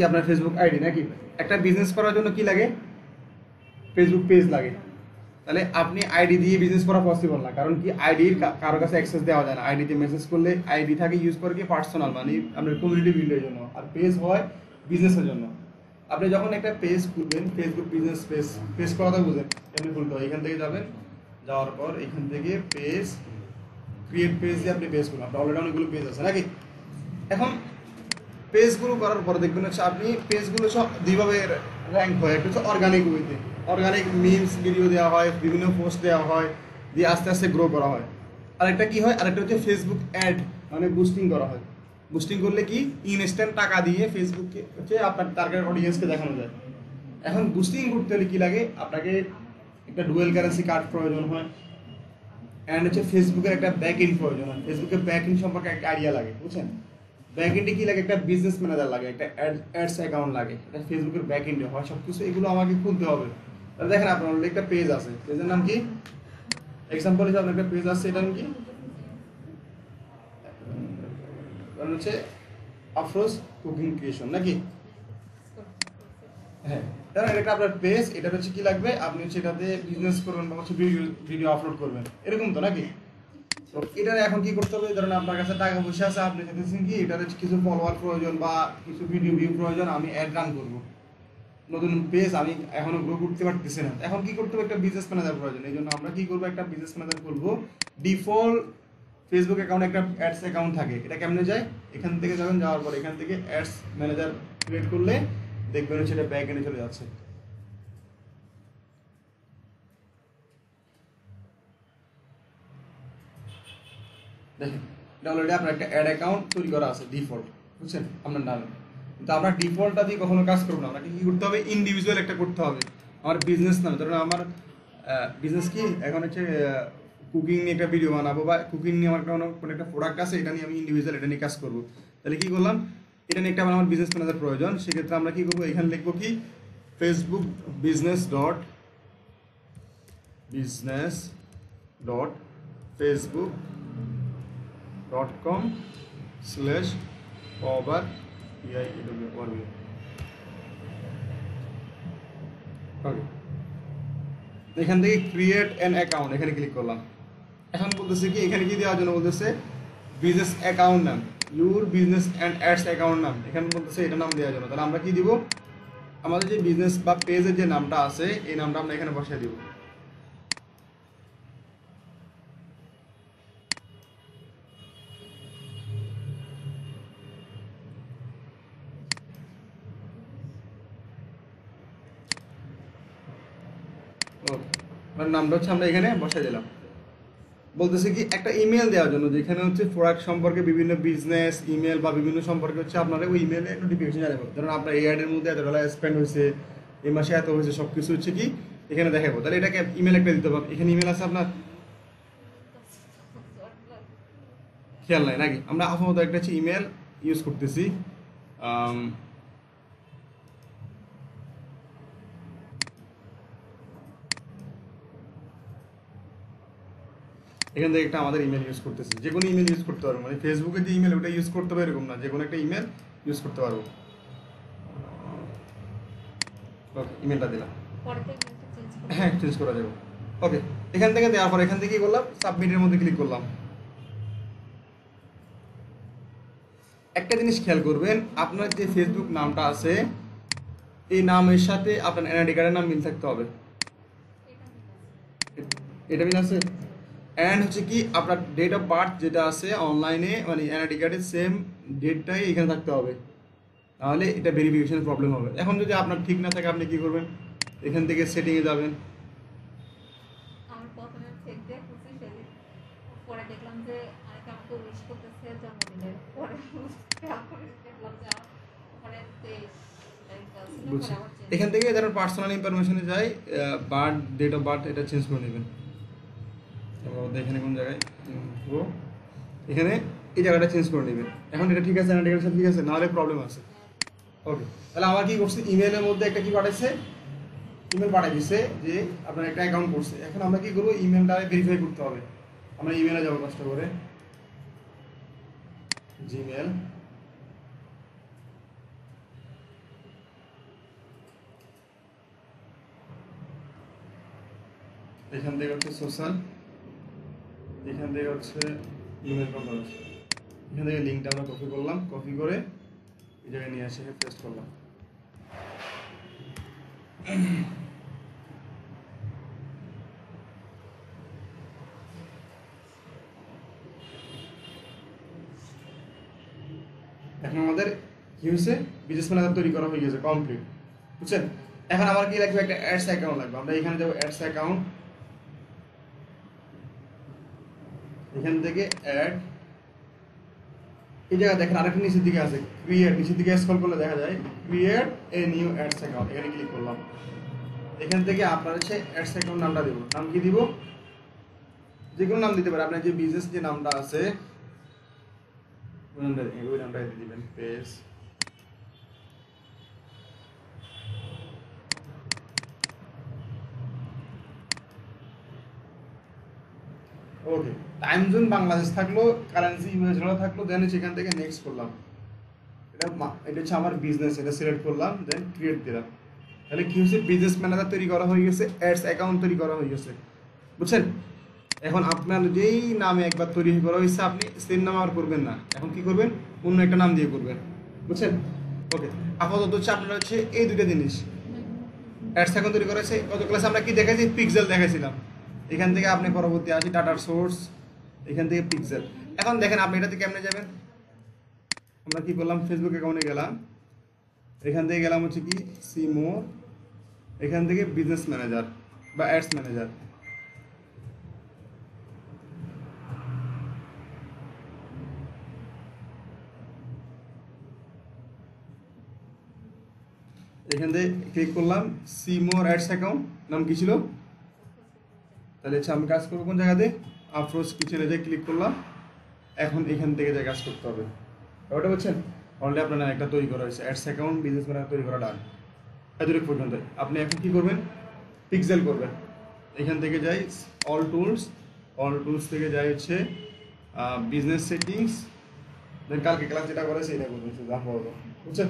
কি আপনার Facebook ID নাকি? একটা বিজনেস করার জন্য কি লাগে? ফেসবুক পেজ লাগে। তাহলে আপনি আইডি দিয়ে বিজনেস করা পসিবল না, কারণ কি আইডির কারো কাছে অ্যাক্সেস দেওয়া যায় না। আইডিতে মেসেজ করলে আইডি থাকে ইউজ করে কি পার্সোনাল, মানে আপনার কমিউনিটি বিল্ডের জন্য, আর পেজ হয় বিজনেসের জন্য। আপনি যখন একটা পেজ খুলবেন, ফেসবুক বিজনেস পেজ, পেজ করাটা বুঝেন এমনি খুলতে হয়। এখান থেকে যাবেন, যাওয়ার পর এখান থেকে পেজ, ক্রিয়েট পেজ দিয়ে আপনি পেজ করুন। আপনার অলরেডি অনেকগুলো পেজ আছে নাকি? এখন পেজগুলো করার পরে দেখবেন হচ্ছে আপনি পেজগুলো সব দুইভাবে র্যাঙ্ক হয়। একটা হচ্ছে অর্গানিক ওয়েতে, অর্গানিক মিমস ভিডিও দেওয়া হয়, বিভিন্ন পোস্ট দেওয়া হয়, দিয়ে আস্তে আস্তে গ্রো করা হয়। আরেকটা কি হয়, আরেকটা হচ্ছে ফেসবুক অ্যাড, মানে বুস্টিং করা হয়। বুস্টিং করলে কি ইনস্ট্যান্ট টাকা দিয়ে ফেসবুককে হচ্ছে আপনার টার্গেট অডিয়েন্সকে দেখানো যায়। এখন বুস্টিং করতে হলে কি লাগে, আপনাকে একটা ডুয়েল কারেন্সি কার্ড প্রয়োজন হয়, অ্যান্ড হচ্ছে ফেসবুকের একটা ব্যাক এন্ড প্রয়োজন হয়। ফেসবুকের ব্যাক এন্ড সম্পর্কে একটা আইডিয়া লাগে, বুঝছেন? ব্যাক এন্ডে কি লাগে, একটা বিজনেস ম্যানেজার লাগে, একটা অ্যাডস অ্যাকাউন্ট লাগে, এটা ফেসবুকের ব্যাক এন্ডে হয় সব কিছু। এগুলো আমাকে খুলতে হবে। তাহলে দেখেন আপনার অলরেডি একটা পেজ আছে, পেজের নাম কি? এক্সাম্পল হিসেবে আপনার একটা পেজ আছে, এটার নাম কি? কারণ হচ্ছে আফরোজ কুকিং ক্রিয়েশন নাকি? হ্যাঁ, কারণ এটা আপনার পেজ, এটা হচ্ছে কি লাগবে, আপনি হচ্ছে এটাতে বিজনেস করবেন বা হচ্ছে ভিডিও আপলোড করবেন, এরকম তো নাকি? তো এটার এখন কি করতে হবে, ধরেন আপনার কাছে টাকা পয়সা আছে, আপনি চাইতেছেন কি এটার কিছু ফলোয়ার প্রয়োজন বা কিছু ভিডিও ভিউ প্রয়োজন, আমি অ্যাড রান করবো, নতুন পেজ আমি এখনো গ্রো করতে পারতেছি না। এখন কি করতে হবে, একটা বিজনেস ম্যানেজার প্রয়োজন। এই জন্য আমরা কি করবো, একটা বিজনেস ম্যানেজার করবো। ডিফল্ট ফেসবুক অ্যাকাউন্টে একটা অ্যাডস অ্যাকাউন্ট থাকে, এটা কেমনে যায়, এখান থেকে যাবেন, যাওয়ার পর এখান থেকে অ্যাডস ম্যানেজার ক্রিয়েট করলে দেখবেন সেটা ব্যাক এন্ডে চলে যাচ্ছে। দেখেন এটা অলরেডি আপনার একটা অ্যাড অ্যাকাউন্ট তৈরি করা আছে ডিফল্ট, বুঝছেন, আপনার নামে। কিন্তু আমরা ডিফল্টটা দিয়ে কখনো কাজ করবো না, আপনাকে কি করতে হবে, ইন্ডিভিজুয়াল একটা করতে হবে। আমার বিজনেস নামে, ধরুন আমার বিজনেস কি এখন হচ্ছে কুকিং নিয়ে একটা ভিডিও বানাবো, বা কুকিং নিয়ে আমার কোনো একটা প্রোডাক্ট আছে, এটা নিয়ে আমি ইন্ডিভিজুয়াল এটা নিয়ে কাজ করবো। তাহলে কি করলাম, এটা নিয়ে একটা আমার বিজনেস ম্যানেজার প্রয়োজন। সেক্ষেত্রে আমরা কি করবো, এখানে লিখবো কি, ফেসবুক business.facebook.com/over ওকে, এখান থেকে ক্রিয়েট অ্যান অ্যাকাউন্ট, এখানে ক্লিক করলাম। এখন বলতেছে কি, এখানে কি দেওয়ার জন্য বলতেছে, বিজনেস অ্যাকাউন্ট নাম, your business and ads account নাম, এখানে বলতেছে এটা নাম দেওয়ার জন্য। তাহলে আমরা কি দিব, আমাদের যে বিজনেস বা পেজের যে নামটা আছে, এই নামটা আমরা এখানে বসিয়ে দিব। নামটা হচ্ছে আমরা এখানে বসাই দিলাম। বলতেছে কি, একটা ইমেল দেওয়ার জন্য, যেখানে হচ্ছে প্রোডাক্ট সম্পর্কে বিভিন্ন বিজনেস ইমেল বা বিভিন্ন সম্পর্কে হচ্ছে আপনারা ওই ইমেলে নোটিফিকেশন জানাবো। ধরুন আপনার এই অ্যাডের মধ্যে এত ডলার স্পেন্ড হয়েছে, এই মাসে এত হয়েছে, সব কিছু হচ্ছে কি এখানে দেখাবো। তাহলে এটাকে ইমেল একটা দিতে হবে। এখানে ইমেল আছে আপনার, খেয়াল নাই নাকি? আমরা আপাতত একটা হচ্ছে ইমেল ইউজ করতেছি। এখান থেকে একটা আমাদের ইমেল ইউজ করতেছি, যে কোনো ইমেল ইউজ করতে পারবো, মানে ফেসবুকের যে ইমেল ওটা ইউজ করতে পারবো এরকম না, যে কোনো একটা ইমেল ইউজ করতে পারবো। ওকে, ইমেলটা দিলাম, হ্যাঁ চেঞ্জ করা যাবে। ওকে, এখান থেকে দেওয়ার পর এখান থেকে কি করলাম, সাবমিটের মধ্যে ক্লিক করলাম। একটা জিনিস খেয়াল করবেন, আপনার যে ফেসবুক নামটা আছে, এই নামের সাথে আপনার এনআইডি কার্ডের নাম মিল থাকতে হবে। এটা মিল আছে। অ্যান্ড হচ্ছে কি, আপনার ডেট অফ বার্থ যেটা আছে অনলাইনে, মানে এনআইডি কার্ডের সেম ডেটটাই এখানে থাকতে হবে, তাহলে এটা ভেরিফিকেশনের প্রবলেম হবে। এখন যদি আপনার ঠিক না থাকে, আপনি কি করবেন, এখান থেকে সেটিংয়ে যাবেন। বুঝছি, এখান থেকে ধরুন পার্সোনাল ইনফরমেশনে যাই, বার্থ, ডেট অফ বার্থ এটা চেঞ্জ করে নেবেন। এখানে কোন জায়গায়, এখানে এই জায়গাটা চেঞ্জ করে নেবেন। এখন এটা ঠিক আছে, এনআইডি কার্ডের ঠিক আছে, নাহলে প্রবলেম আছে। ওকে, তাহলে আমার কি করছে, ইমেলের মধ্যে একটা কি পাঠাইছে, ইমেল পাঠিয়ে দিচ্ছে যে আপনার একটা অ্যাকাউন্ট করছে। এখন আমরা কি করবো, ইমেলটা ভেরিফাই করতে হবে। আমরা ইমেলে যাবো কষ্ট করে, জিমেল, এখান থেকে হচ্ছে সোশ্যাল, এখান থেকে হচ্ছে ইমেল কম্পাস, এখান থেকে লিঙ্কটা আমরা কপি করলাম, কপি করে এই জায়গায় নিয়ে এসে পেস্ট করলাম। এখন আমাদের কি হয়েছে, বিজনেস ম্যানেজার তৈরি করা হয়ে গেছে, কমপ্লিট, বুঝছেন? এখন আমার কি লাগবে, একটা অ্যাডস অ্যাকাউন্ট লাগবে। আমরা এখানে যাবো অ্যাডস অ্যাকাউন্ট, এখান থেকে অ্যাড, এই জায়গায় দেখেন আরেকটা নিচের দিকে আছে ক্রিয়েট, নিচের দিকে স্ক্রল করলে দেখা যায় create a new ads account, এখানে ক্লিক করলাম। এখান থেকে আপনার হচ্ছে অ্যাডস অ্যাকাউন্ট নামটা দেবো, নাম কি দিব, যে কোনো নাম দিতে পারে, আপনার যে বিজনেস যে নামটা আছে ওই নামটা দিয়ে দিবেন, পেজ। ওকে, টাইম জোন বাংলাদেশ থাকলো, কারেন্সি ইউএস ডলার থাকলো, দেন সেখান থেকে নেক্সট করলাম। এটা হচ্ছে আমার বিজনেস, এটা সিলেক্ট করলাম, দেন ক্রিয়েট দিলাম। তাহলে কি হচ্ছে, বিজনেস ম্যানেজার তৈরি করা হয়ে গেছে, অ্যাডস অ্যাকাউন্ট তৈরি করা হয়ে গেছে, বুঝছেন? এখন আপনার যেই নামে একবার তৈরি করা হয়েছে আপনি সেম নাম আর করবেন না, এখন কি করবেন, অন্য একটা নাম দিয়ে করবেন, বুঝছেন? ওকে, আপাতত হচ্ছে আপনার হচ্ছে এই দুইটা জিনিস, অ্যাডস অ্যাকাউন্ট তৈরি করা হয়েছে। গত ক্লাসে আমরা কি দেখাইছি, পিক্সেল দেখাইছিলাম। এখান থেকে আপনি পরবর্তী আসি টাটার সোর্স, এখান থেকে পিক্সেল। এখন দেখেন আপনি এটাতে কেমনে যাবেন, আমরা কি করলাম, ফেসবুক অ্যাকাউন্টে গেলাম, এখান থেকে গেলাম হচ্ছে কি সিমোর, এখান থেকে বিজনেস ম্যানেজার বা অ্যাডস ম্যানেজার, এখান থেকে ক্লিক করলাম, সিমোর অ্যাডস অ্যাকাউন্ট, নাম কি ছিল, তাহলে হচ্ছে আমি কাজ করবো কোন জায়গাতে, আফরোজ কিচেনে যে ক্লিক করলাম। এখন এখান থেকে যে কাজ করতে হবে, ওটা বুঝছেন? অলরেডি আপনার একটা তৈরি করা হয়েছে, অ্যাডস অ্যাকাউন্ট বিজনেস ম্যানেজার তৈরি করা ডান, এতটুকু পর্যন্ত। আপনি এখন কি করবেন, পিক্সেল করবেন। এখান থেকে যাই অল টুলস, অল টুলস থেকে যাই হচ্ছে বিজনেস সেটিংস, দেন কালকে ক্লাস যেটা করেছে এটা করবেন, বুঝছেন?